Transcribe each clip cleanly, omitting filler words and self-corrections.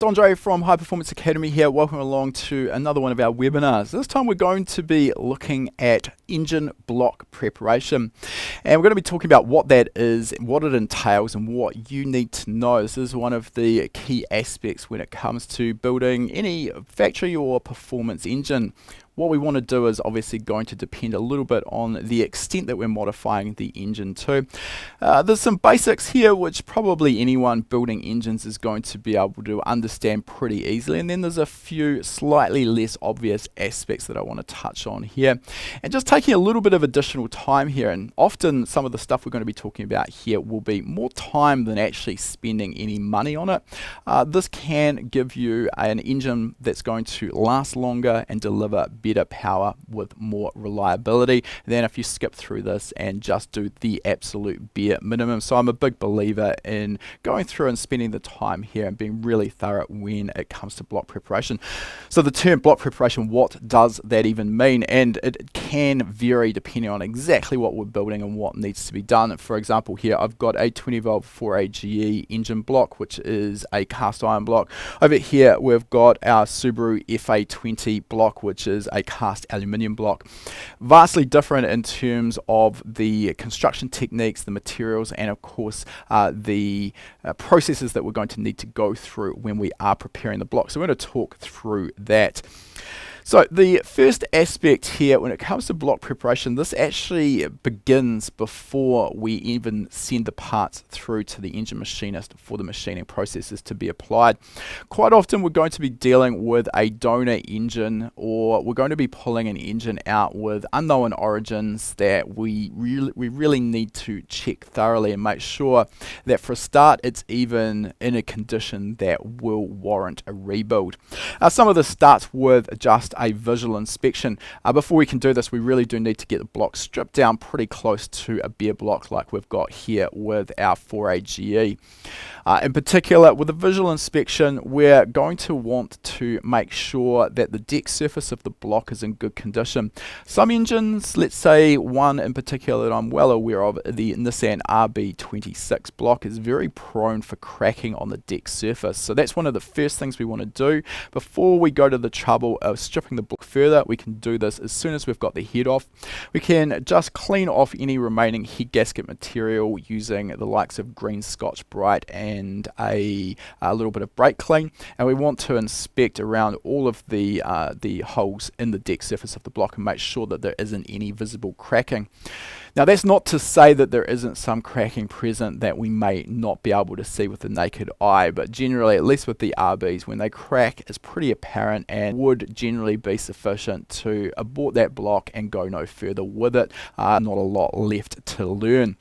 Andre from High Performance Academy here. Welcome along to another one of our webinars. This time we're going to be looking at engine block preparation, and we're going to be talking about what that is, what it entails, and what you need to know. This is one of the key aspects when it comes to building any factory or performance engine. What we want to do is obviously going to depend a little bit on the extent that we're modifying the engine to. There's some basics here which probably anyone building engines is going to be able to understand pretty easily, and then there's a few slightly less obvious aspects that I want to touch on here. And just taking a little bit of additional time here, and often some of the stuff we're going to be talking about here will be more time than actually spending any money on it. This can give you an engine that's going to last longer and deliver better power with more reliability than if you skip through this and just do the absolute bare minimum. So I'm a big believer in going through and spending the time here and being really thorough when it comes to block preparation. So the term block preparation, what does that even mean? And it can vary depending on exactly what we're building and what needs to be done. For example, here I've got a 20 volt 4AGE engine block, which is a cast iron block. Over here we've got our Subaru FA20 block, which is a cast aluminium block. Vastly different in terms of the construction techniques, the materials, and of course the processes that we're going to need to go through when we are preparing the block. So we're going to talk through that. So the first aspect here when it comes to block preparation, this actually begins before we even send the parts through to the engine machinist for the machining processes to be applied. Quite often we're going to be dealing with a donor engine, or we're going to be pulling an engine out with unknown origins that we really need to check thoroughly and make sure that for a start it's even in a condition that will warrant a rebuild. Some of this starts with just a visual inspection. Before we can do this, we really do need to get the block stripped down pretty close to a bare block like we've got here with our 4AGE. In particular, with a visual inspection, we're going to want to make sure that the deck surface of the block is in good condition. Some engines, let's say one in particular that I'm well aware of, the Nissan RB26 block, is very prone for cracking on the deck surface. So that's one of the first things we want to do before we go to the trouble of stripping the block further. We can do this as soon as we've got the head off. We can just clean off any remaining head gasket material using the likes of green Scotch-Brite and a little bit of brake clean, and we want to inspect around all of the holes in the deck surface of the block and make sure that there isn't any visible cracking. Now that's not to say that there isn't some cracking present that we may not be able to see with the naked eye, but generally, at least with the RBs, when they crack, it's pretty apparent and would generally be sufficient to abort that block and go no further with it. Not a lot left to learn.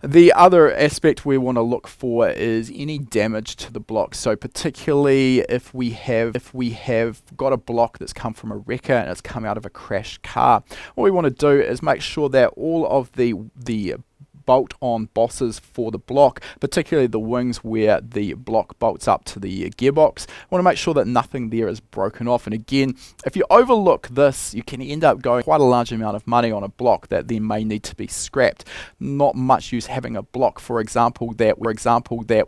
The other aspect we want to look for is any damage to the block. So particularly if we have got a block that's come from a wrecker and it's come out of a crashed car, what we want to do is make sure that all of the bolt-on bosses for the block, particularly the wings where the block bolts up to the gearbox, I want to make sure that nothing there is broken off. And again, if you overlook this, you can end up going quite a large amount of money on a block that then may need to be scrapped. Not much use having a block, for example, that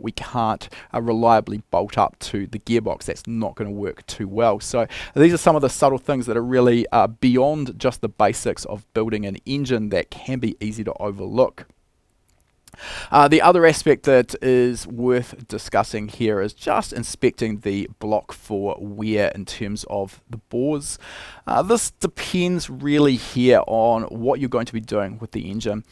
we can't reliably bolt up to the gearbox. That's not going to work too well. So these are some of the subtle things that are really beyond just the basics of building an engine that can be easy to overlook. The other aspect that is worth discussing here is just inspecting the block for wear in terms of the bores. This depends really here on what you're going to be doing with the engine.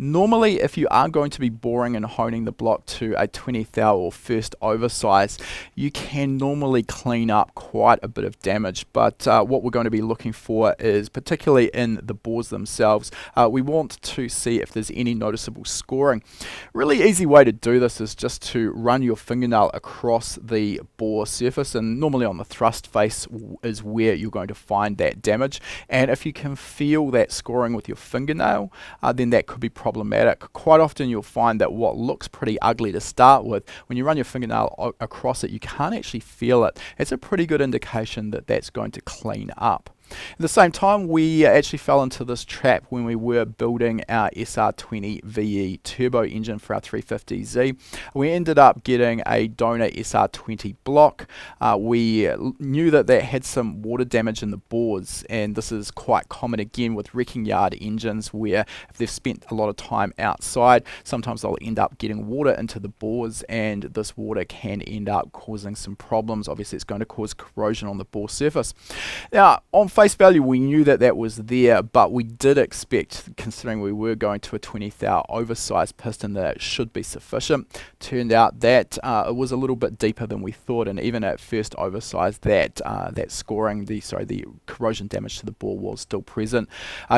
Normally, if you are going to be boring and honing the block to a 20th thou or first oversize, you can normally clean up quite a bit of damage. But what we're going to be looking for is, particularly in the bores themselves, we want to see if there's any noticeable scoring. Really easy way to do this is just to run your fingernail across the bore surface, and normally on the thrust face is where you're going to find that damage. And if you can feel that scoring with your fingernail, then that could be problematic. Quite often you'll find that what looks pretty ugly to start with, when you run your fingernail across it, you can't actually feel it. It's a pretty good indication that that's going to clean up. At the same time, we actually fell into this trap when we were building our SR20 VE turbo engine for our 350Z. We ended up getting a donor SR20 block. We knew that that had some water damage in the bores, and this is quite common again with wrecking yard engines, where if they've spent a lot of time outside, sometimes they'll end up getting water into the bores, and this water can end up causing some problems. Obviously it's going to cause corrosion on the bore surface. Now on face value we knew that that was there, but we did expect, considering we were going to a 20 thou oversized piston, that it should be sufficient. Turned out that it was a little bit deeper than we thought, and even at first oversized, that scoring, the corrosion damage to the bore was still present.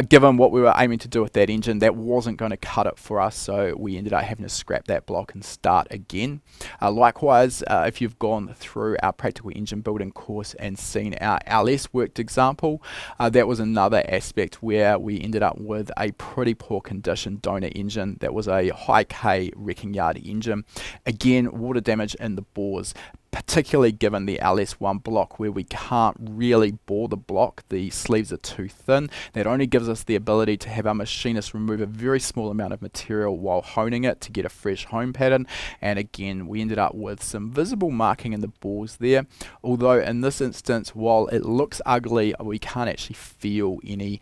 Given what we were aiming to do with that engine, that wasn't going to cut it for us, so we ended up having to scrap that block and start again. Likewise, if you've gone through our practical engine building course and seen our LS worked example, that was another aspect where we ended up with a pretty poor condition donor engine. That was a high K wrecking yard engine. Again, water damage in the bores, particularly given the LS1 block, where we can't really bore the block. The sleeves are too thin. That only gives us the ability to have our machinist remove a very small amount of material while honing it to get a fresh hone pattern. And again, we ended up with some visible marking in the bores there, although in this instance, while it looks ugly, we can't actually feel any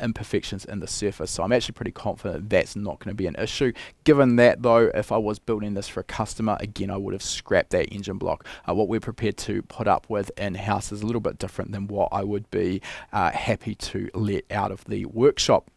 imperfections in the surface. So I'm actually pretty confident that's not going to be an issue. Given that though, if I was building this for a customer, again, I would have scrapped that engine block. What we're prepared to put up with in-house is a little bit different than what I would be happy to let out of the workshop.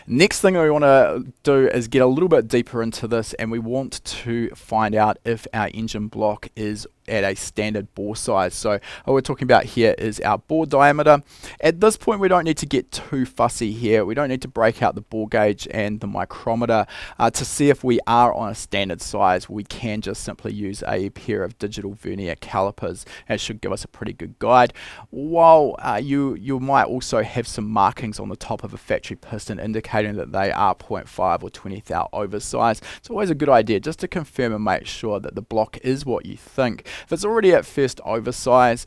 Next thing we want to do is get a little bit deeper into this, and we want to find out if our engine block is at a standard bore size. So what we're talking about here is our bore diameter. At this point we don't need to get too fussy here. We don't need to break out the bore gauge and the micrometer to see if we are on a standard size. We can just simply use a pair of digital vernier calipers. It should give us a pretty good guide. While you might also have some markings on the top of a factory piston indicating that they are 0.5 or 20 thou oversized. It's always a good idea just to confirm and make sure that the block is what you think. If it's already at first oversize,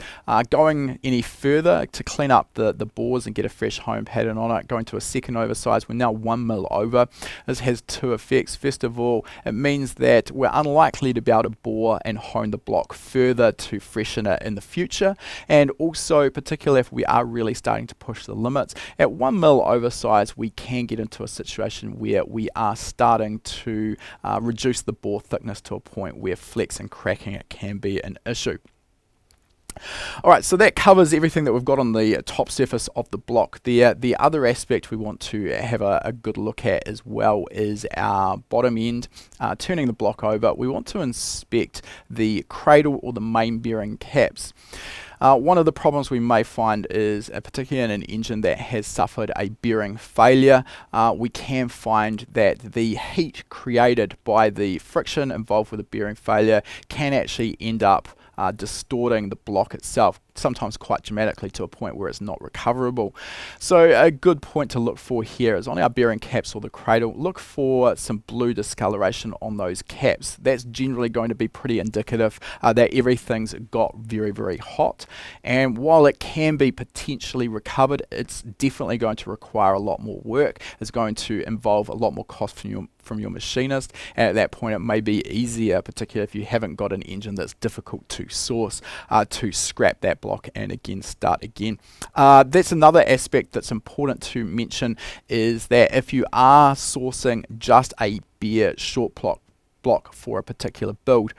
going any further to clean up the bores and get a fresh home pattern on it, going to a second oversize, we're now 1 mil over. This has two effects. First of all, it means that we're unlikely to be able to bore and hone the block further to freshen it in the future, and also particularly if we are really starting to push the limits, at 1 mil oversize we can get into a situation where we are starting to reduce the bore thickness to a point where flex and cracking it can be an issue. Alright, so that covers everything that we've got on the top surface of the block there. The other aspect we want to have a good look at as well is our bottom end. Turning the block over, we want to inspect the cradle or the main bearing caps. One of the problems we may find is, particularly in an engine that has suffered a bearing failure, we can find that the heat created by the friction involved with a bearing failure can actually end up distorting the block itself, sometimes quite dramatically to a point where it's not recoverable. So a good point to look for here is on our bearing caps or the cradle, look for some blue discoloration on those caps. That's generally going to be pretty indicative that everything's got very, very hot. And while it can be potentially recovered, it's definitely going to require a lot more work. It's going to involve a lot more cost from your machinist, and at that point it may be easier, particularly if you haven't got an engine that's difficult to source, to scrap that block and again start again. That's another aspect that's important to mention, is that if you are sourcing just a bare short block for a particular build,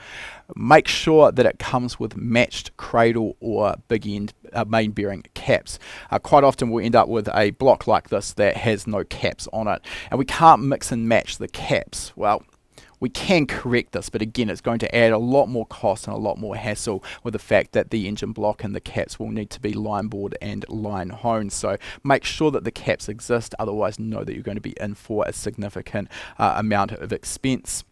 make sure that it comes with matched cradle or big end main bearing caps. Quite often we'll end up with a block like this that has no caps on it, and we can't mix and match the caps. Well, we can correct this, but again it's going to add a lot more cost and a lot more hassle with the fact that the engine block and the caps will need to be line bored and line honed. So make sure that the caps exist, otherwise know that you're going to be in for a significant amount of expense.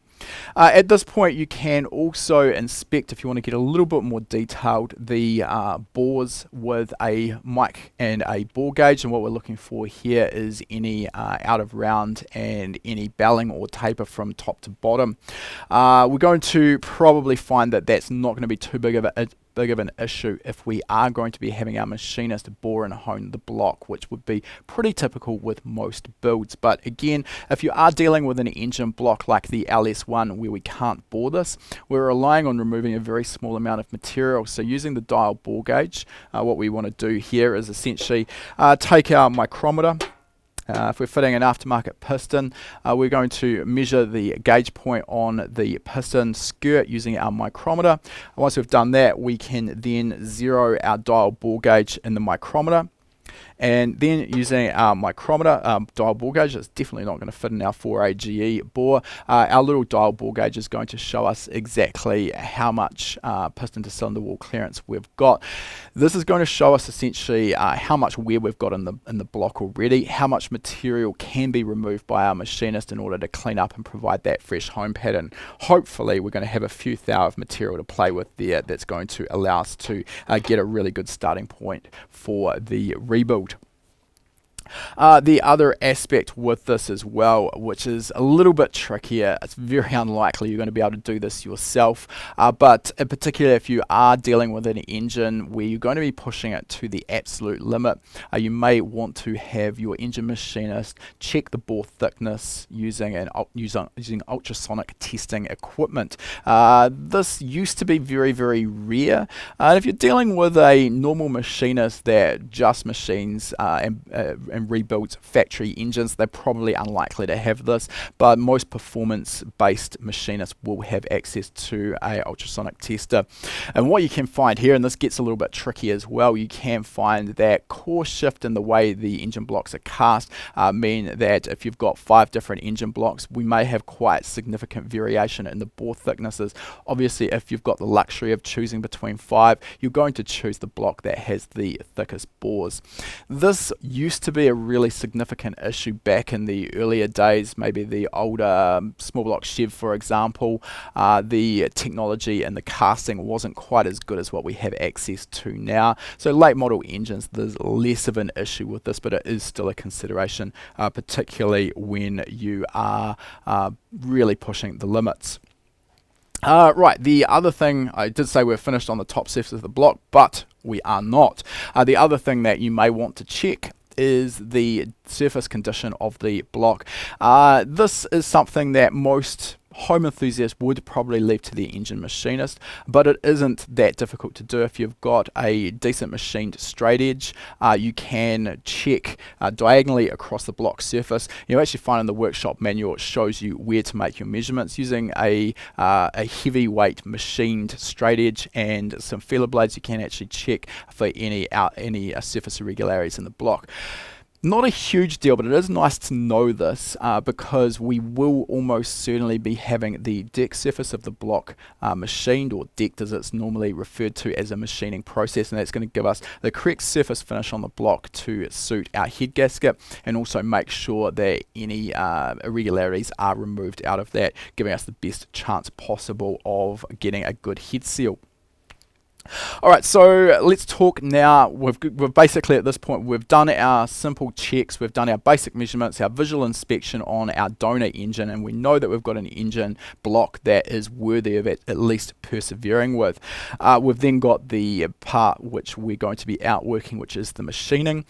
At this point, you can also inspect, if you want to get a little bit more detailed, the bores with a mic and a bore gauge. And what we're looking for here is any out of round and any belling or taper from top to bottom. We're going to probably find that that's not going to be too big of an issue if we are going to be having our machinist bore and hone the block, which would be pretty typical with most builds. But again, if you are dealing with an engine block like the LS1 where we can't bore this, we're relying on removing a very small amount of material. So using the dial bore gauge, what we want to do here is essentially take our micrometer. If we're fitting an aftermarket piston, we're going to measure the gauge point on the piston skirt using our micrometer. Once we've done that, we can then zero our dial bore gauge in the micrometer. And then using our micrometer, dial bore gauge, it's definitely not going to fit in our 4AGE bore. Our little dial bore gauge is going to show us exactly how much piston to cylinder wall clearance we've got. This is going to show us essentially how much wear we've got in the block already, how much material can be removed by our machinist in order to clean up and provide that fresh home pattern. Hopefully, we're going to have a few thou of material to play with there that's going to allow us to get a really good starting point for the rebuild. The other aspect with this as well, which is a little bit trickier, it's very unlikely you're going to be able to do this yourself, but in particular if you are dealing with an engine where you're going to be pushing it to the absolute limit, you may want to have your engine machinist check the bore thickness using ultrasonic testing equipment. This used to be very, very rare. If you're dealing with a normal machinist that just machines and rebuilds factory engines, they're probably unlikely to have this, but most performance-based machinists will have access to a ultrasonic tester. And what you can find here, and this gets a little bit tricky as well, you can find that core shift in the way the engine blocks are cast mean that if you've got 5 different engine blocks, we may have quite significant variation in the bore thicknesses. Obviously, if you've got the luxury of choosing between 5, you're going to choose the block that has the thickest bores. This used to be a really significant issue back in the earlier days, maybe the older small block Chev, for example. The technology and the casting wasn't quite as good as what we have access to now. So late model engines, there's less of an issue with this, but it is still a consideration, particularly when you are really pushing the limits. Right, the other thing, I did say we're finished on the top surface of the block, but we are not. The other thing that you may want to check is the surface condition of the block. This is something that most home enthusiasts would probably leave to the engine machinist, but it isn't that difficult to do. If you've got a decent machined straight edge, you can check diagonally across the block surface. You'll actually find in the workshop manual it shows you where to make your measurements using a heavyweight machined straight edge and some feeler blades. You can actually check for any surface irregularities in the block. Not a huge deal, but it is nice to know this because we will almost certainly be having the deck surface of the block machined, or decked as it's normally referred to as a machining process, and that's going to give us the correct surface finish on the block to suit our head gasket, and also make sure that any irregularities are removed out of that, giving us the best chance possible of getting a good head seal. Alright, so let's talk now. We've basically at this point we've done our simple checks, we've done our basic measurements, our visual inspection on our donor engine, and we know that we've got an engine block that is worthy of at least persevering with. We've then got the part which we're going to be outworking, which is the machining.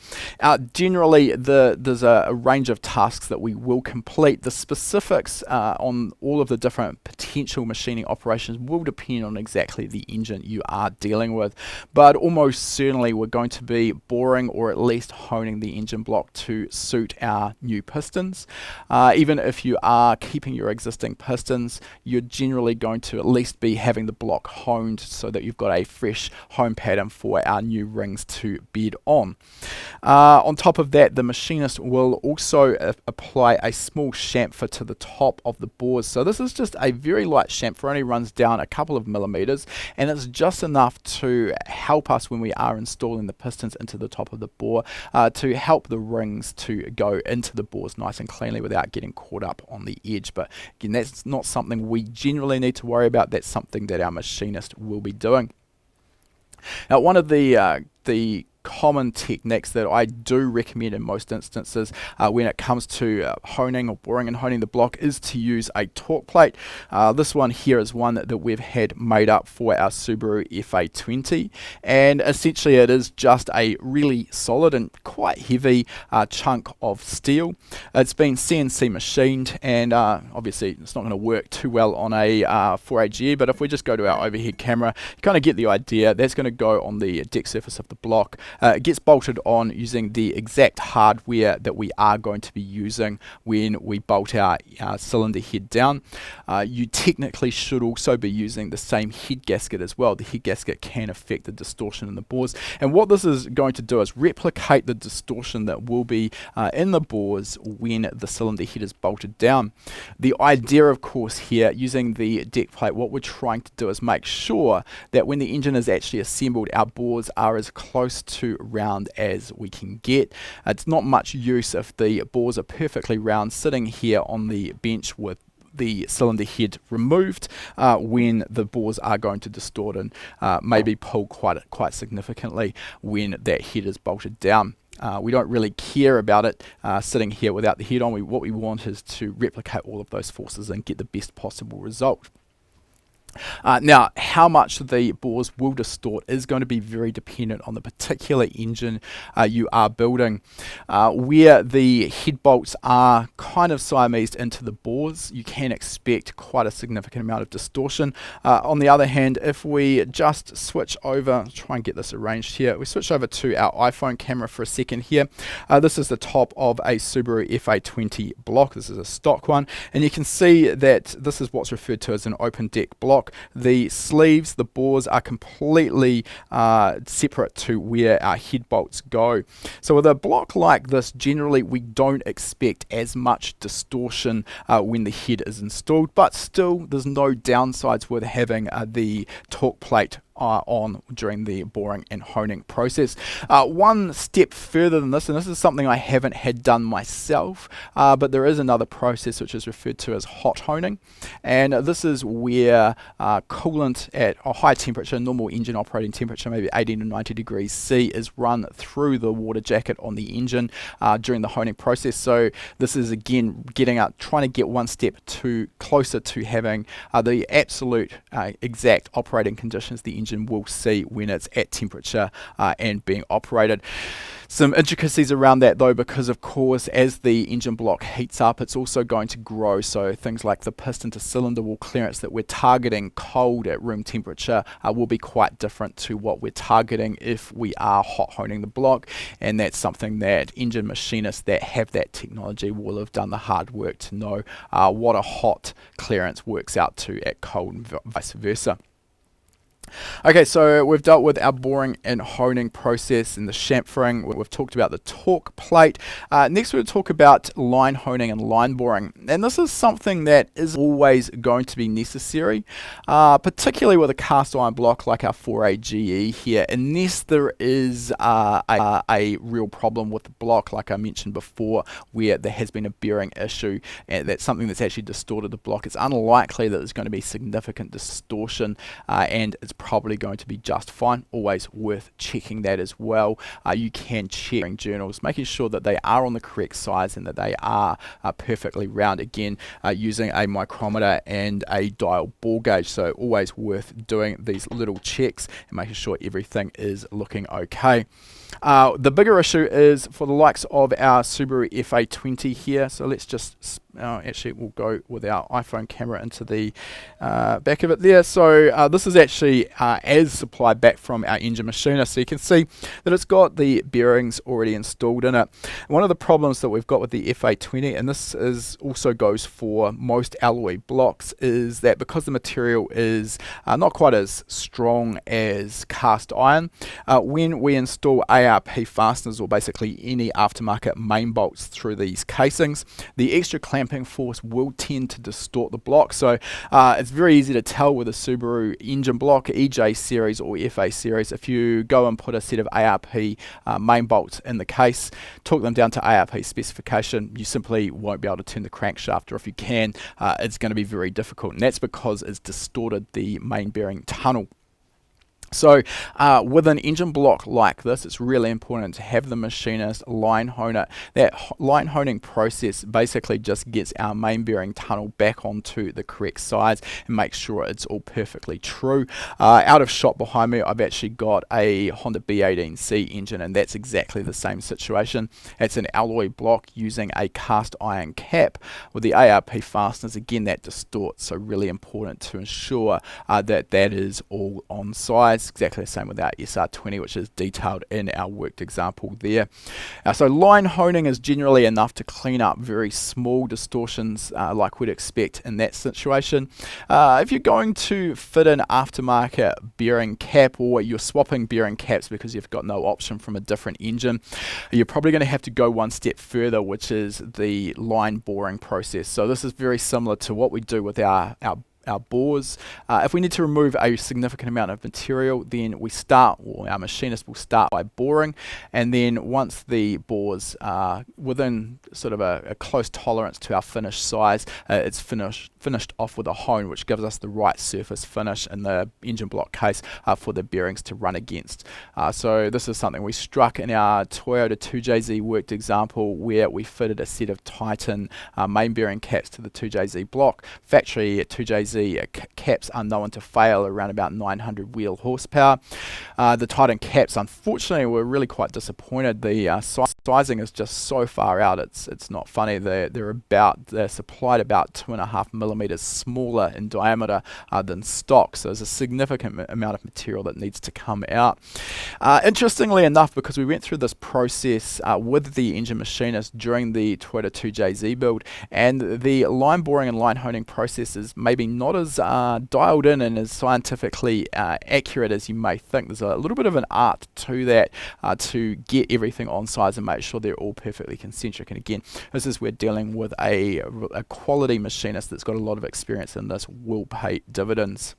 Generally there's a range of tasks that we will complete. The specifics on all of the different potential machining operations will depend on exactly the engine you are dealing with, but almost certainly we're going to be boring or at least honing the engine block to suit our new pistons. Even if you are keeping your existing pistons, you're generally going to at least be having the block honed so that you've got a fresh home pattern for our new rings to bed on. On top of that, the machinist will also apply a small chamfer to the top of the bores. So this is just a very light chamfer, only runs down a couple of millimeters, and it's just enough enough to help us when we are installing the pistons into the top of the bore, to help the rings to go into the bores nice and cleanly without getting caught up on the edge. But again, that's not something we generally need to worry about. That's something that our machinist will be doing. Now, one of the common techniques that I do recommend in most instances when it comes to honing or boring and honing the block is to use a torque plate. This one here is one that we've had made up for our Subaru FA20, and essentially it is just a really solid and quite heavy chunk of steel. It's been CNC machined, and obviously it's not going to work too well on a 4AGE, but if we just go to our overhead camera, you kind of get the idea. That's going to go on the deck surface of the block. It gets bolted on using the exact hardware that we are going to be using when we bolt our cylinder head down. You technically should also be using the same head gasket as well. The head gasket can affect the distortion in the bores, and what this is going to do is replicate the distortion that will be in the bores when the cylinder head is bolted down. The idea, of course, here using the deck plate, what we're trying to do is make sure that when the engine is actually assembled, our bores are as close to round as we can get. It's not much use if the bores are perfectly round sitting here on the bench with the cylinder head removed when the bores are going to distort and maybe pull quite significantly when that head is bolted down. We don't really care about it sitting here without the head on. What we want is to replicate all of those forces and get the best possible result. Now, how much the bores will distort is going to be very dependent on the particular engine you are building. Where the head bolts are kind of Siamesed into the bores, you can expect quite a significant amount of distortion. On the other hand, if we just switch over, try and get this arranged here, we switch over to our iPhone camera for a second here. This is the top of a Subaru FA20 block. This is a stock one, and you can see that this is what's referred to as an open deck block. The sleeves, the bores are completely separate to where our head bolts go. So with a block like this, generally we don't expect as much distortion when the head is installed, but still there's no downsides with having the torque plate on during the boring and honing process. One step further than this, and this is something I haven't had done myself, but there is another process which is referred to as hot honing, and this is where coolant at a high temperature, normal engine operating temperature, maybe 18 to 90 degrees C, is run through the water jacket on the engine during the honing process. So this is again trying to get one step closer to having the absolute exact operating conditions the engine will see when it's at temperature and being operated. Some intricacies around that though, because of course as the engine block heats up, it's also going to grow, so things like the piston to cylinder wall clearance that we're targeting cold at room temperature will be quite different to what we're targeting if we are hot honing the block, and that's something that engine machinists that have that technology will have done the hard work to know what a hot clearance works out to at cold and vice versa. Okay, so we've dealt with our boring and honing process and the chamfering. We've talked about the torque plate. Next we'll talk about line honing and line boring. And this is something that is always going to be necessary, particularly with a cast iron block like our 4AGE here, unless there is a real problem with the block, like I mentioned before, where there has been a bearing issue and that's something that's actually distorted the block. It's unlikely that there's going to be significant distortion and it's probably going to be just fine. Always worth checking that as well. You can check journals, making sure that they are on the correct size and that they are perfectly round, again using a micrometer and a dial bore gauge. So always worth doing these little checks and making sure everything is looking okay. The bigger issue is for the likes of our Subaru FA20 here. So let's just actually we'll go with our iPhone camera into the back of it there. So this is actually as supplied back from our engine machinist, so you can see that it's got the bearings already installed in it. One of the problems that we've got with the FA20, and this is also goes for most alloy blocks, is that because the material is not quite as strong as cast iron, when we install ARP fasteners or basically any aftermarket main bolts through these casings, the extra clamping force will tend to distort the block. So it's very easy to tell with a Subaru engine block, EJ series or FA series, if you go and put a set of ARP main bolts in the case, torque them down to ARP specification, you simply won't be able to turn the crankshaft, or if you can, it's going to be very difficult, and that's because it's distorted the main bearing tunnel. So with an engine block like this, it's really important to have the machinist line hone it. That line honing process basically just gets our main bearing tunnel back onto the correct size and makes sure it's all perfectly true. Out of shot behind me, I've actually got a Honda B18C engine, and that's exactly the same situation. It's an alloy block using a cast iron cap. With the ARP fasteners, again, that distorts, so really important to ensure that that is all on size. Exactly the same with our SR20, which is detailed in our worked example there. So line honing is generally enough to clean up very small distortions like we'd expect in that situation. If you're going to fit an aftermarket bearing cap, or you're swapping bearing caps because you've got no option from a different engine, you're probably going to have to go one step further, which is the line boring process. So this is very similar to what we do with our bores. If we need to remove a significant amount of material, then we start, or our machinist will start by boring, and then once the bores are within sort of a close tolerance to our finished size, it's finished off with a hone, which gives us the right surface finish in the engine block case for the bearings to run against. So this is something we struck in our Toyota 2JZ worked example, where we fitted a set of Titan main bearing caps to the 2JZ block. Factory at 2JZ caps are known to fail around about 900 wheel horsepower. The Titan caps, unfortunately, were really quite disappointed. The sizing is just so far out, it's not funny. They're supplied about 2.5 millimeters smaller in diameter than stock, so there's a significant amount of material that needs to come out. Interestingly enough, because we went through this process with the engine machinist during the Toyota 2JZ build, and the line boring and line honing process is maybe not as dialed in and as scientifically accurate as you may think. There's a little bit of an art to that to get everything on size and make sure they're all perfectly concentric. And again, this is we're dealing with a quality machinist that's got a lot of experience in this, will pay dividends.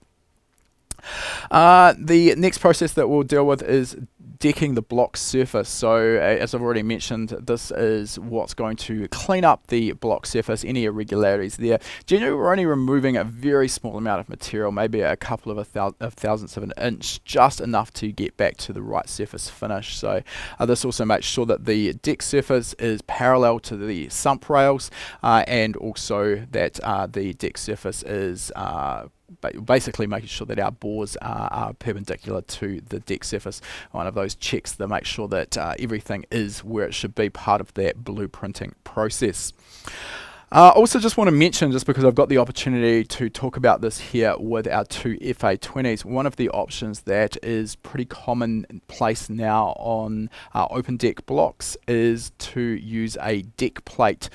The next process that we'll deal with is decking the block surface. So as I've already mentioned, this is what's going to clean up the block surface, any irregularities there. Generally, we're only removing a very small amount of material, maybe a couple of thousandths of an inch, just enough to get back to the right surface finish. So this also makes sure that the deck surface is parallel to the sump rails, and also that the deck surface is basically making sure that our bores are perpendicular to the deck surface. One of those checks to make sure that everything is where it should be, part of that blueprinting process. Also just want to mention, just because I've got the opportunity to talk about this here with our two FA20s, one of the options that is pretty common in place now on open deck blocks is to use a deck plate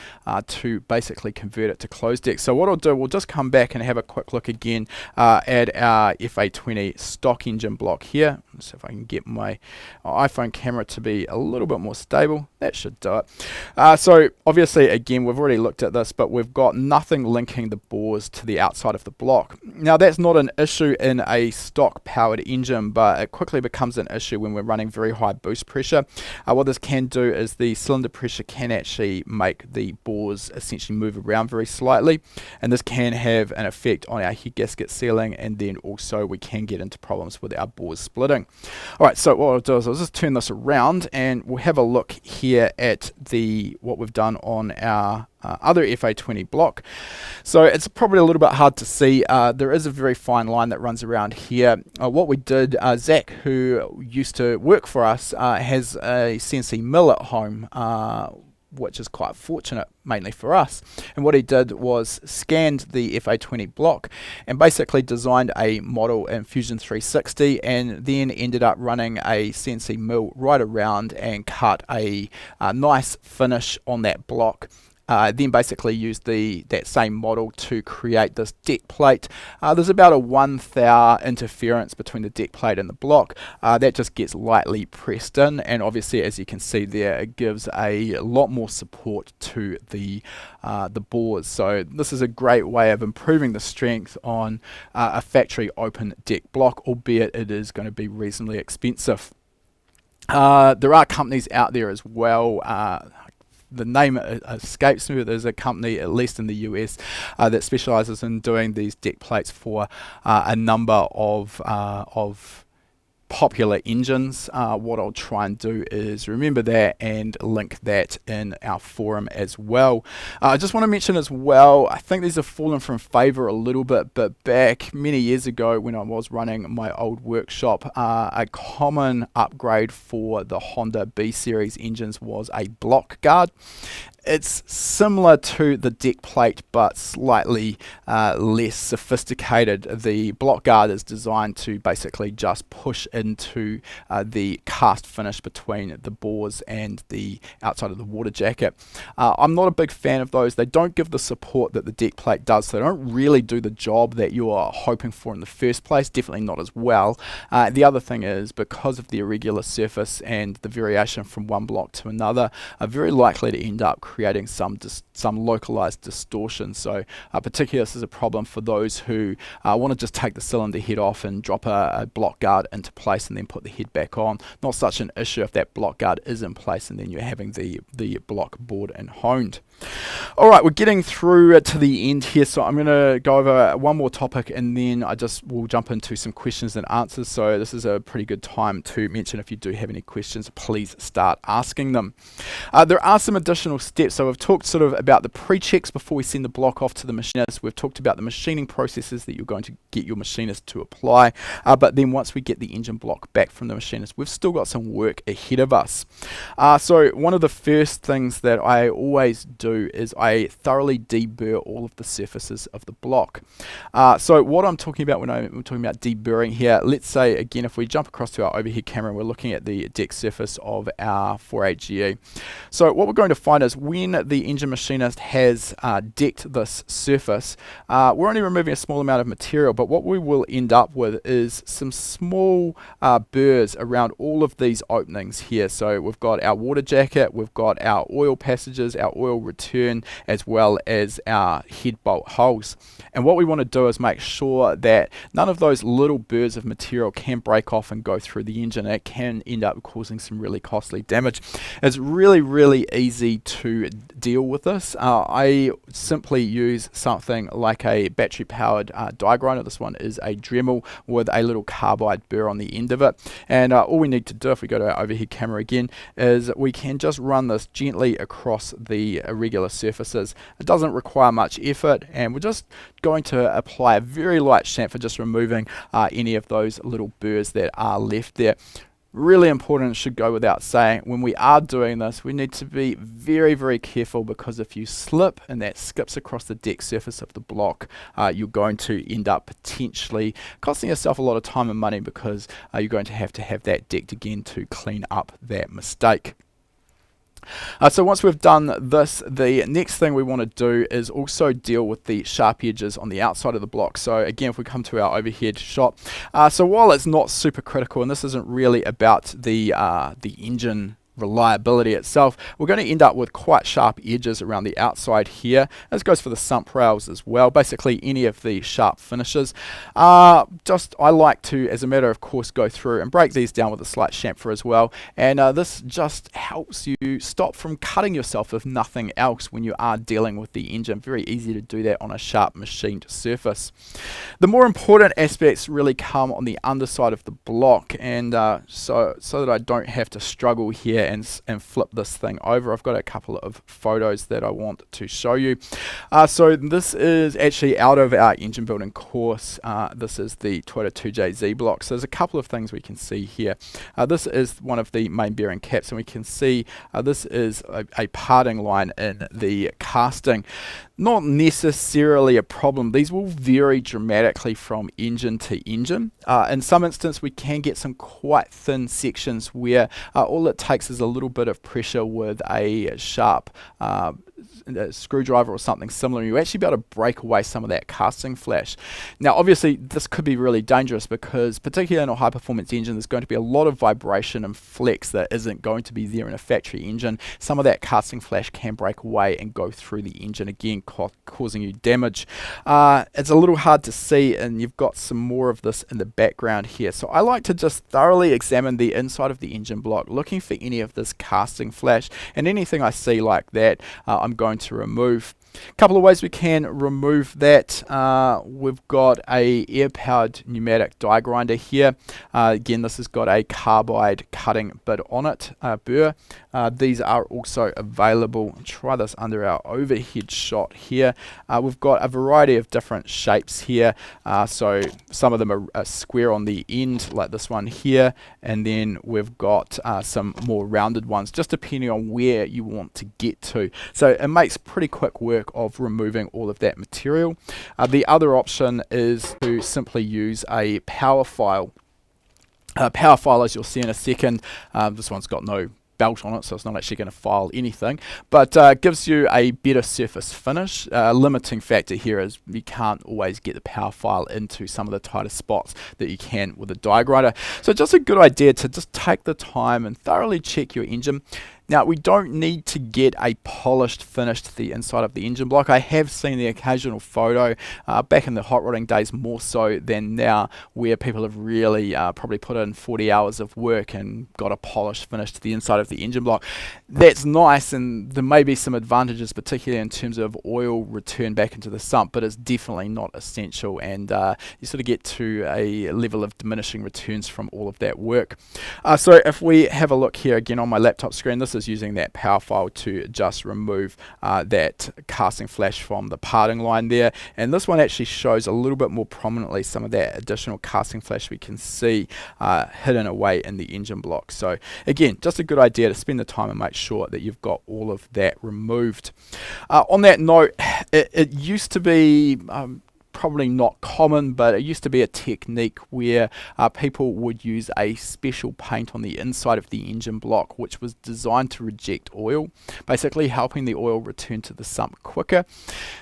to basically convert it to closed deck. So what I'll do, we'll just come back and have a quick look again at our FA20 stock engine block here. So if I can get my iPhone camera to be a little bit more stable, that should do it. So obviously, again, we've already looked at this, but we've got nothing linking the bores to the outside of the block. Now that's not an issue in a stock powered engine, but it quickly becomes an issue when we're running very high boost pressure. What this can do is the cylinder pressure can actually make the bores essentially move around very slightly, and this can have an effect on our head gasket sealing, and then also we can get into problems with our bores splitting. Alright, so what I'll do is I'll just turn this around and we'll have a look here at what we've done on our other FA20 block. So it's probably a little bit hard to see. There is a very fine line that runs around here. What we did, Zach, who used to work for us, has a CNC mill at home, which is quite fortunate, mainly for us. And what he did was scanned the FA20 block and basically designed a model in Fusion 360, and then ended up running a CNC mill right around and cut a nice finish on that block then basically used that same model to create this deck plate. There's about a 1 thou interference between the deck plate and the block. That just gets lightly pressed in, and obviously, as you can see there, it gives a lot more support to the bores. So this is a great way of improving the strength on a factory open deck block, albeit it is going to be reasonably expensive. There are companies out there as well. The name escapes me, but there's a company, at least in the US, that specializes in doing these deck plates for a number of popular engines. What I'll try and do is remember that and link that in our forum as well. I just want to mention as well, I think these have fallen from favor a little bit, but back many years ago when I was running my old workshop, a common upgrade for the Honda B series engines was a block guard. It's similar to the deck plate, but slightly less sophisticated. The block guard is designed to basically just push into the cast finish between the bores and the outside of the water jacket. I'm not a big fan of those. They don't give the support that the deck plate does, so they don't really do the job that you are hoping for in the first place, definitely not as well. The other thing is, because of the irregular surface and the variation from one block to another, are very likely to end up creating some localized distortion. So particularly this is a problem for those who want to just take the cylinder head off and drop a block guard into place and then put the head back on. Not such an issue if that block guard is in place and then you're having the block bored and honed. Alright, we're getting through to the end here, so I'm going to go over one more topic and then I just will jump into some questions and answers. So this is a pretty good time to mention, if you do have any questions, please start asking them. There are some additional steps. So we've talked sort of about the pre-checks before we send the block off to the machinist. We've talked about the machining processes that you're going to get your machinist to apply, but then once we get the engine block back from the machinist, we've still got some work ahead of us. So one of the first things that I always do is I thoroughly deburr all of the surfaces of the block. So what I'm talking about when I'm talking about deburring here, let's say again, if we jump across to our overhead camera, we're looking at the deck surface of our 4AGE. So what we're going to find is when the engine machinist has decked this surface, we're only removing a small amount of material, but what we will end up with is some small burrs around all of these openings here. So we've got our water jacket, we've got our oil passages, our oil return, as well as our head bolt holes. And what we want to do is make sure that none of those little burrs of material can break off and go through the engine. It can end up causing some really costly damage. It's really easy to deal with this. I simply use something like a battery powered die grinder. This one is a Dremel with a little carbide burr on the end of it, and all we need to do, if we go to our overhead camera again, is we can just run this gently across the irregular surfaces. It doesn't require much effort, and we're just going to apply a very light stamp for just removing any of those little burrs that are left there. Really important, it should go without saying, when we are doing this, we need to be very careful, because if you slip and that skips across the deck surface of the block, you're going to end up potentially costing yourself a lot of time and money, because you're going to have that decked again to clean up that mistake. So once we've done this, the next thing we want to do is also deal with the sharp edges on the outside of the block. So again, if we come to our overhead shot, so while it's not super critical, and this isn't really about the engine reliability itself, we're going to end up with quite sharp edges around the outside here. This goes for the sump rails as well, basically any of the sharp finishes. I like to, as a matter of course, go through and break these down with a slight chamfer as well, and this just helps you stop from cutting yourself, if nothing else, when you are dealing with the engine. Very easy to do that on a sharp machined surface. The more important aspects really come on the underside of the block, and so that I don't have to struggle here and flip this thing over, I've got a couple of photos that I want to show you. So this is actually out of our engine building course. This is the Toyota 2JZ block. So there's a couple of things we can see here. This is one of the main bearing caps, and we can see this is a parting line in the casting. Not necessarily a problem. These will vary dramatically from engine to engine. In some instances, we can get some quite thin sections where all it takes is a little bit of pressure with a sharp screwdriver or something similar, and you actually be able to break away some of that casting flash. Now obviously this could be really dangerous because particularly in a high performance engine there's going to be a lot of vibration and flex that isn't going to be there in a factory engine. Some of that casting flash can break away and go through the engine again, causing you damage. It's a little hard to see, and you've got some more of this in the background here. So I like to just thoroughly examine the inside of the engine block, looking for any of this casting flash, and anything I see like that I'm going to remove. A couple of ways we can remove that. We've got a air-powered pneumatic die grinder here. Again, this has got a carbide cutting bit on it, burr. These are also available. Try this under our overhead shot here. We've got a variety of different shapes here. So some of them are square on the end, like this one here, and then we've got some more rounded ones, just depending on where you want to get to. So it makes pretty quick work of removing all of that material. The other option is to simply use a power file. Power file, as you'll see in a second, this one's got no belt on it, so it's not actually going to file anything, but gives you a better surface finish. Limiting factor here is you can't always get the power file into some of the tighter spots that you can with a die grinder. So just a good idea to just take the time and thoroughly check your engine. Now, we don't need to get a polished finish to the inside of the engine block. I have seen the occasional photo back in the hot rodding days, more so than now, where people have really probably put in 40 hours of work and got a polished finish to the inside of the engine block. That's nice, and there may be some advantages, particularly in terms of oil return back into the sump, but it's definitely not essential, and you sort of get to a level of diminishing returns from all of that work. So if we have a look here again on my laptop screen, this is using that power file to just remove that casting flash from the parting line there, and this one actually shows a little bit more prominently some of that additional casting flash we can see hidden away in the engine block. So again, just a good idea to spend the time and make sure that you've got all of that removed. On that note, it used to be probably not common, but it used to be a technique where people would use a special paint on the inside of the engine block, which was designed to reject oil, basically helping the oil return to the sump quicker.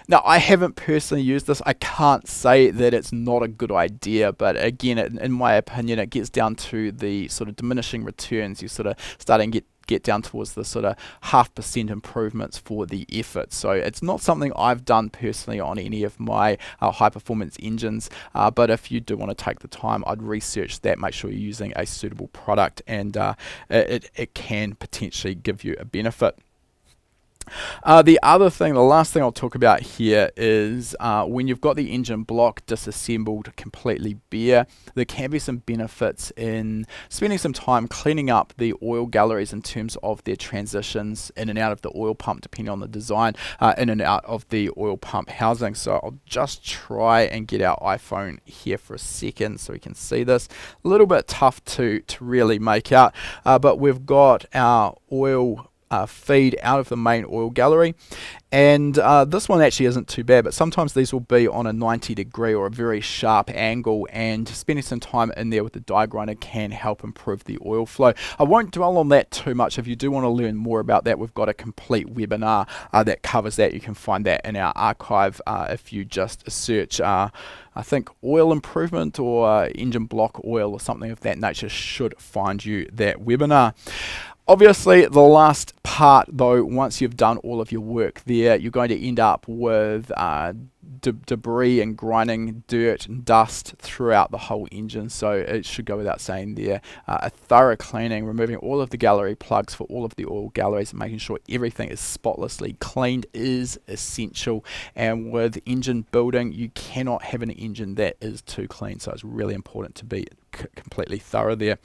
Now, I haven't personally used this. I can't say that it's not a good idea, but again, in my opinion, it gets down to the sort of diminishing returns. You sort of starting to get down towards the sort of 0.5% improvements for the effort. So it's not something I've done personally on any of my high performance engines, but if you do want to take the time, I'd research that, make sure you're using a suitable product, and it can potentially give you a benefit. The last thing I'll talk about here is when you've got the engine block disassembled completely bare, there can be some benefits in spending some time cleaning up the oil galleries in terms of their transitions in and out of the oil pump, depending on the design, in and out of the oil pump housing. So I'll just try and get our iPhone here for a second so we can see this. A little bit tough to really make out, but we've got our oil feed out of the main oil gallery, and this one actually isn't too bad, but sometimes these will be on a 90-degree or a very sharp angle, and spending some time in there with the die grinder can help improve the oil flow. I won't dwell on that too much. If you do want to learn more about that, we've got a complete webinar that covers that. You can find that in our archive if you just search I think oil improvement or engine block oil or something of that nature should find you that webinar. Obviously, the last part, though, once you've done all of your work there, you're going to end up with debris and grinding dirt and dust throughout the whole engine. So it should go without saying there, a thorough cleaning, removing all of the gallery plugs for all of the oil galleries, and making sure everything is spotlessly cleaned is essential. And with engine building, you cannot have an engine that is too clean, so it's really important to be completely thorough there.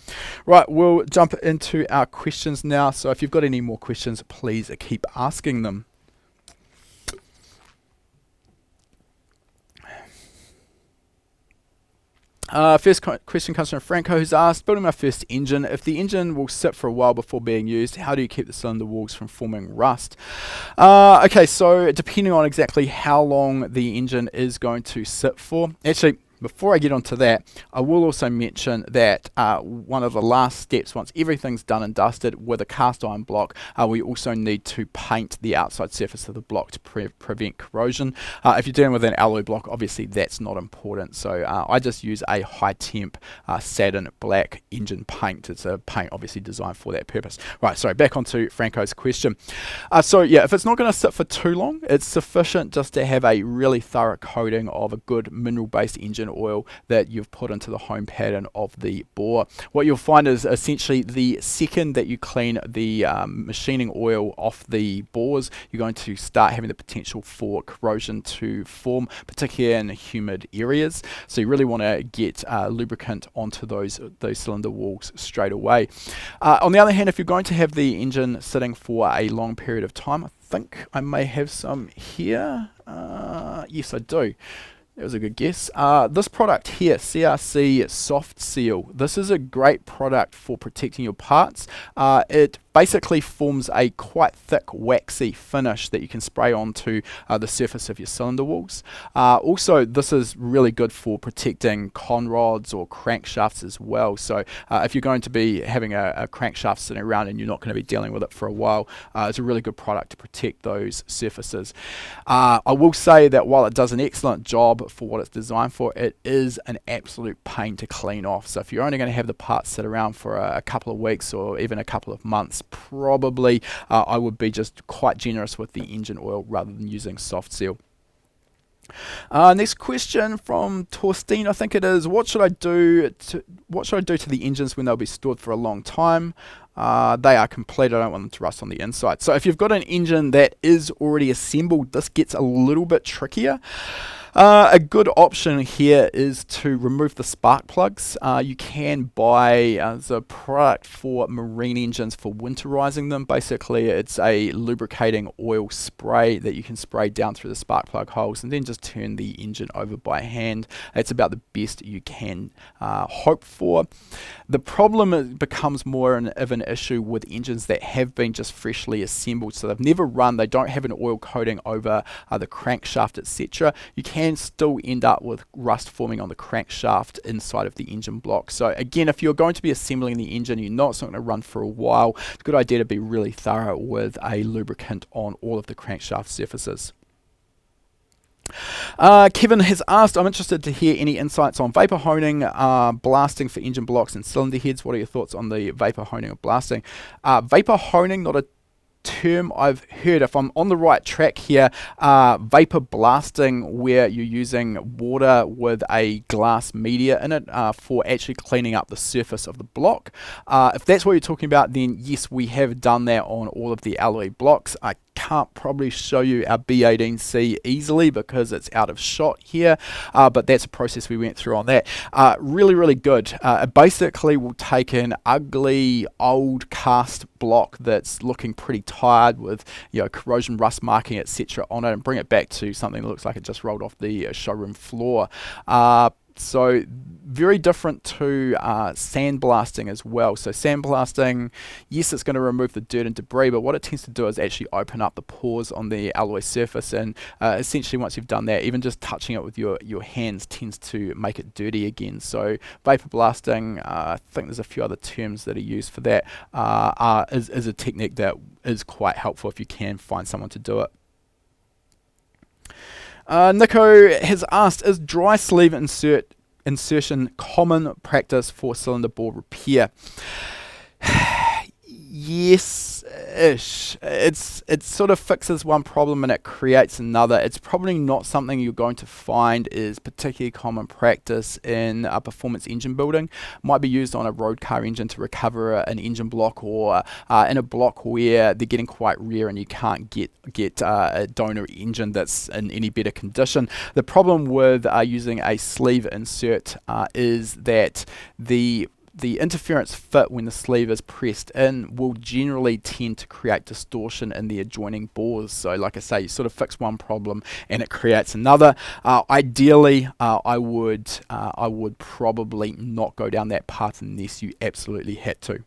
Right, we'll jump into our questions now. So if you've got any more questions, please keep asking them. First question comes from Franco, who's asked, building my first engine, if the engine will sit for a while before being used, how do you keep the cylinder walls from forming rust? Okay, so depending on exactly how long the engine is going to sit for, actually Before I get onto that, I will also mention that one of the last steps, once everything's done and dusted with a cast iron block, we also need to paint the outside surface of the block to prevent corrosion. If you're dealing with an alloy block, obviously that's not important, so I just use a high temp satin black engine paint. It's a paint obviously designed for that purpose. Right, sorry, back onto Franco's question. So yeah, if it's not going to sit for too long, it's sufficient just to have a really thorough coating of a good mineral based engine oil that you've put into the home pattern of the bore. What you'll find is essentially the second that you clean the machining oil off the bores, you're going to start having the potential for corrosion to form, particularly in humid areas. So you really want to get lubricant onto those cylinder walls straight away. On the other hand, if you're going to have the engine sitting for a long period of time, I think I may have some here. Yes, I do. That was a good guess. This product here, CRC Soft Seal, this is a great product for protecting your parts. It basically forms a quite thick waxy finish that you can spray onto the surface of your cylinder walls. Also, this is really good for protecting con rods or crankshafts as well. So if you're going to be having a crankshaft sitting around and you're not going to be dealing with it for a while, it's a really good product to protect those surfaces. I will say that while it does an excellent job for what it's designed for, it is an absolute pain to clean off. So if you're only going to have the parts sit around for a couple of weeks or even a couple of months, probably I would be just quite generous with the engine oil rather than using Soft Seal. Next question from Torstein, I think it is. What should I do to the engines when they'll be stored for a long time? They are complete. I don't want them to rust on the inside. So if you've got an engine that is already assembled, this gets a little bit trickier. A good option here is to remove the spark plugs. You can buy the product for marine engines for winterizing them. Basically, it's a lubricating oil spray that you can spray down through the spark plug holes and then just turn the engine over by hand. It's about the best you can hope for. The problem becomes more of an issue with engines that have been just freshly assembled, so they've never run, they don't have an oil coating over the crankshaft, etc. You can still end up with rust forming on the crankshaft inside of the engine block. So again, if you're going to be assembling the engine, you know it's not going to run for a while, it's a good idea to be really thorough with a lubricant on all of the crankshaft surfaces. Kevin has asked, I'm interested to hear any insights on vapor honing, blasting for engine blocks and cylinder heads. What are your thoughts on the vapor honing or blasting? Vapor honing, not a term I've heard. If I'm on the right track here, vapor blasting, where you're using water with a glass media in it for actually cleaning up the surface of the block. If that's what you're talking about, then yes, we have done that on all of the alloy blocks. I can't probably show you our B18C easily because it's out of shot here, but that's a process we went through on that. Really good. Basically, we'll take an ugly old cast block that's looking pretty tired with corrosion, rust marking, etc. on it, and bring it back to something that looks like it just rolled off the showroom floor. So very different to sandblasting as well. So sandblasting, yes, it's going to remove the dirt and debris, but what it tends to do is actually open up the pores on the alloy surface, and essentially once you've done that, even just touching it with your hands tends to make it dirty again. So vapor blasting, I think there's a few other terms that are used for that, is a technique that is quite helpful if you can find someone to do it. Nico has asked, is dry sleeve insertion common practice for cylinder bore repair? Yes-ish. It sort of fixes one problem and it creates another. It's probably not something you're going to find is particularly common practice in performance engine building. Might be used on a road car engine to recover an engine block, or in a block where they're getting quite rare and you can't get a donor engine that's in any better condition. The problem with using a sleeve insert is that the interference fit when the sleeve is pressed in will generally tend to create distortion in the adjoining bores. So like I say, you sort of fix one problem and it creates another. Ideally, I would probably not go down that path unless you absolutely had to.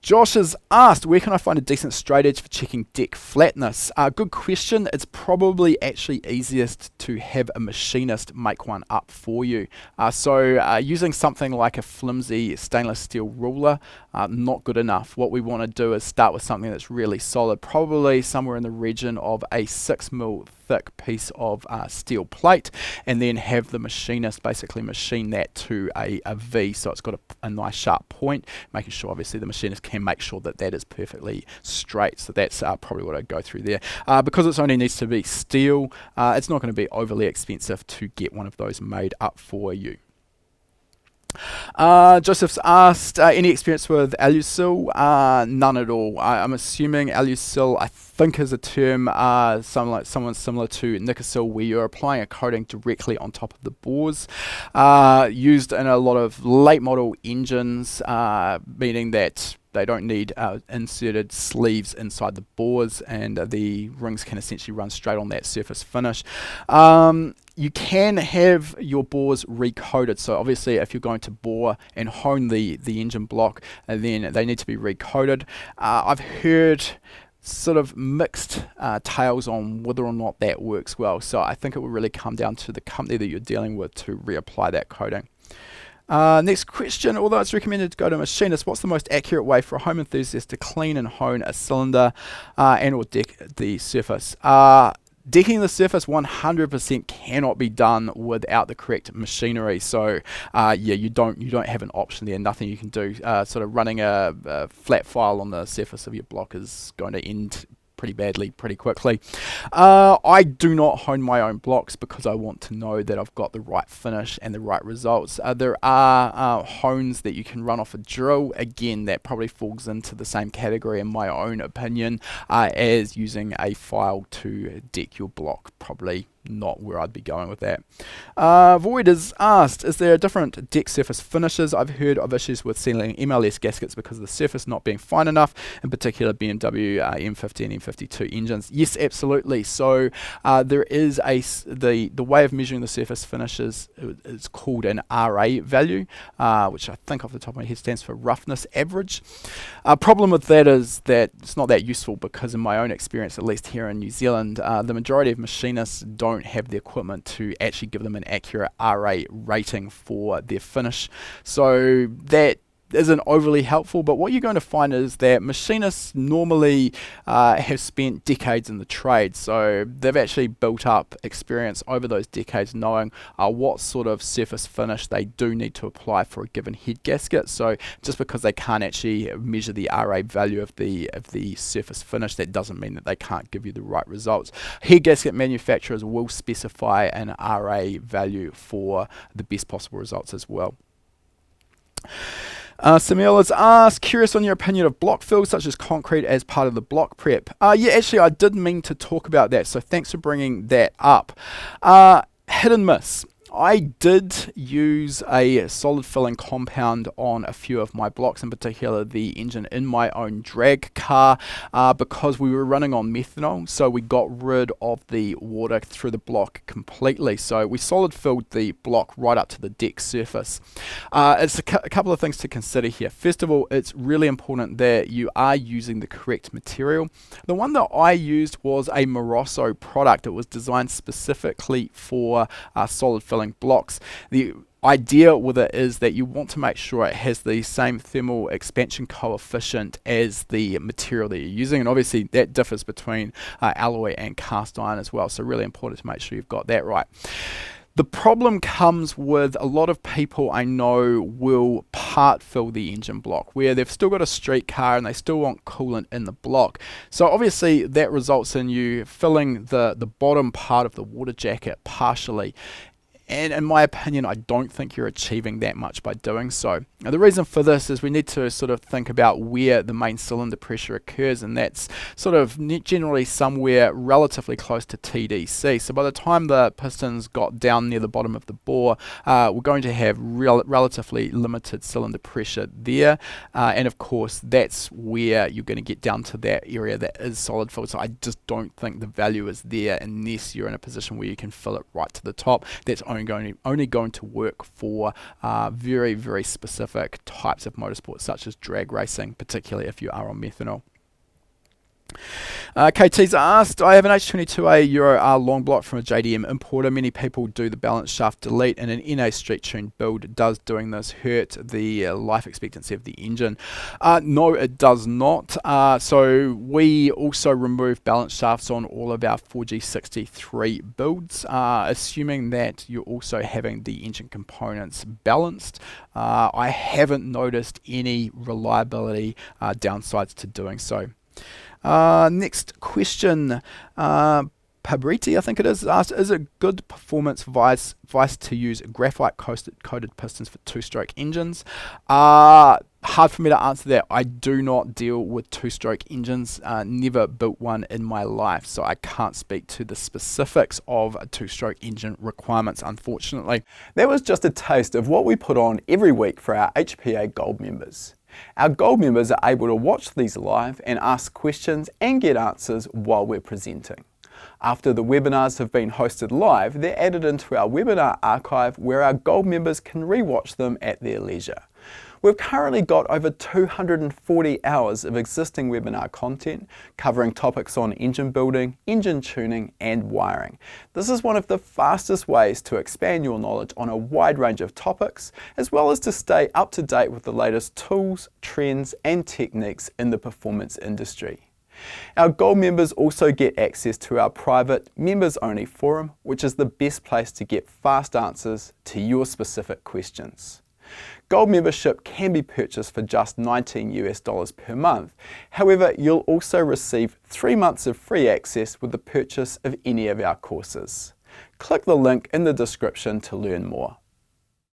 Josh has asked, where can I find a decent straight edge for checking deck flatness? Good question. It's probably actually easiest to have a machinist make one up for you. So using something like a flimsy stainless steel ruler, not good enough. What we want to do is start with something that's really solid, probably somewhere in the region of a 6mm thick piece of steel plate, and then have the machinist basically machine that to a V, so it's got a nice sharp point, making sure obviously the machinist can make sure that that is perfectly straight. So that's probably what I'd go through there. Because it only needs to be steel, it's not going to be overly expensive to get one of those made up for you. Joseph's asked, any experience with Alusil? None at all. I'm assuming Alusil, I think, is a term someone similar to Nikasil, where you're applying a coating directly on top of the bores. Used in a lot of late model engines, meaning that they don't need inserted sleeves inside the bores, and the rings can essentially run straight on that surface finish. You can have your bores recoated, so obviously if you're going to bore and hone the engine block, then they need to be recoated. I've heard sort of mixed tales on whether or not that works well, so I think it will really come down to the company that you're dealing with to reapply that coating. Next question, although it's recommended to go to a machinist, what's the most accurate way for a home enthusiast to clean and hone a cylinder and or deck the surface? Decking the surface 100% cannot be done without the correct machinery. So yeah, you don't have an option there. Nothing you can do. Sort of running a flat file on the surface of your block is going to end pretty badly, pretty quickly. I do not hone my own blocks because I want to know that I've got the right finish and the right results. There are hones that you can run off a drill. Again, that probably falls into the same category in my own opinion as using a file to deck your block. Probably not where I'd be going with that. Void has asked, is there different deck surface finishes? I've heard of issues with sealing MLS gaskets because of the surface not being fine enough, in particular BMW M50 and M52 engines. Yes, absolutely. So there is the way of measuring the surface finishes is called an RA value, which I think off the top of my head stands for roughness average. Problem with that is that it's not that useful because in my own experience, at least here in New Zealand, the majority of machinists don't have the equipment to actually give them an accurate RA rating for their finish. So that isn't overly helpful, but what you're going to find is that machinists normally have spent decades in the trade, so they've actually built up experience over those decades knowing what sort of surface finish they do need to apply for a given head gasket. So just because they can't actually measure the RA value of the surface finish, that doesn't mean that they can't give you the right results. Head gasket manufacturers will specify an RA value for the best possible results as well. Samuel has asked, curious on your opinion of block fills such as concrete as part of the block prep. Yeah, actually I did mean to talk about that, so thanks for bringing that up. Hit and miss. I did use a solid filling compound on a few of my blocks, in particular the engine in my own drag car, because we were running on methanol, so we got rid of the water through the block completely. So we solid filled the block right up to the deck surface. It's a couple of things to consider here. First of all, it's really important that you are using the correct material. The one that I used was a Moroso product. It was designed specifically for solid filling blocks. The idea with it is that you want to make sure it has the same thermal expansion coefficient as the material that you're using, and obviously that differs between alloy and cast iron as well, so really important to make sure you've got that right. The problem comes with a lot of people I know will part fill the engine block where they've still got a street car and they still want coolant in the block. So obviously that results in you filling the bottom part of the water jacket partially. And in my opinion, I don't think you're achieving that much by doing so. Now, the reason for this is we need to sort of think about where the main cylinder pressure occurs, and that's sort of generally somewhere relatively close to TDC. So by the time the pistons got down near the bottom of the bore, we're going to have relatively limited cylinder pressure there. And of course, that's where you're going to get down to that area that is solid filled. So I just don't think the value is there unless you're in a position where you can fill it right to the top. That's only going to work for very, very specific specific types of motorsports such as drag racing, particularly if you are on methanol. KT's asked, I have an H22A Euro R long block from a JDM importer. Many people do the balance shaft delete, and an NA street tune build. Does doing this hurt the life expectancy of the engine? No, it does not. So we also remove balance shafts on all of our 4G63 builds, assuming that you're also having the engine components balanced. I haven't noticed any reliability downsides to doing so. Next question, Pabriti, I think it is, asked, is it good performance advice to use graphite coated pistons for two-stroke engines? Hard for me to answer that. I do not deal with two-stroke engines, never built one in my life, so I can't speak to the specifics of a two-stroke engine requirements, unfortunately. That was just a taste of what we put on every week for our HPA Gold members. Our Gold members are able to watch these live and ask questions and get answers while we're presenting. After the webinars have been hosted live, they're added into our webinar archive where our Gold members can re-watch them at their leisure. We've currently got over 240 hours of existing webinar content covering topics on engine building, engine tuning and wiring. This is one of the fastest ways to expand your knowledge on a wide range of topics, as well as to stay up to date with the latest tools, trends and techniques in the performance industry. Our Gold members also get access to our private members-only forum, which is the best place to get fast answers to your specific questions. Gold membership can be purchased for just $19 per month. However, you'll also receive 3 months of free access with the purchase of any of our courses. Click the link in the description to learn more.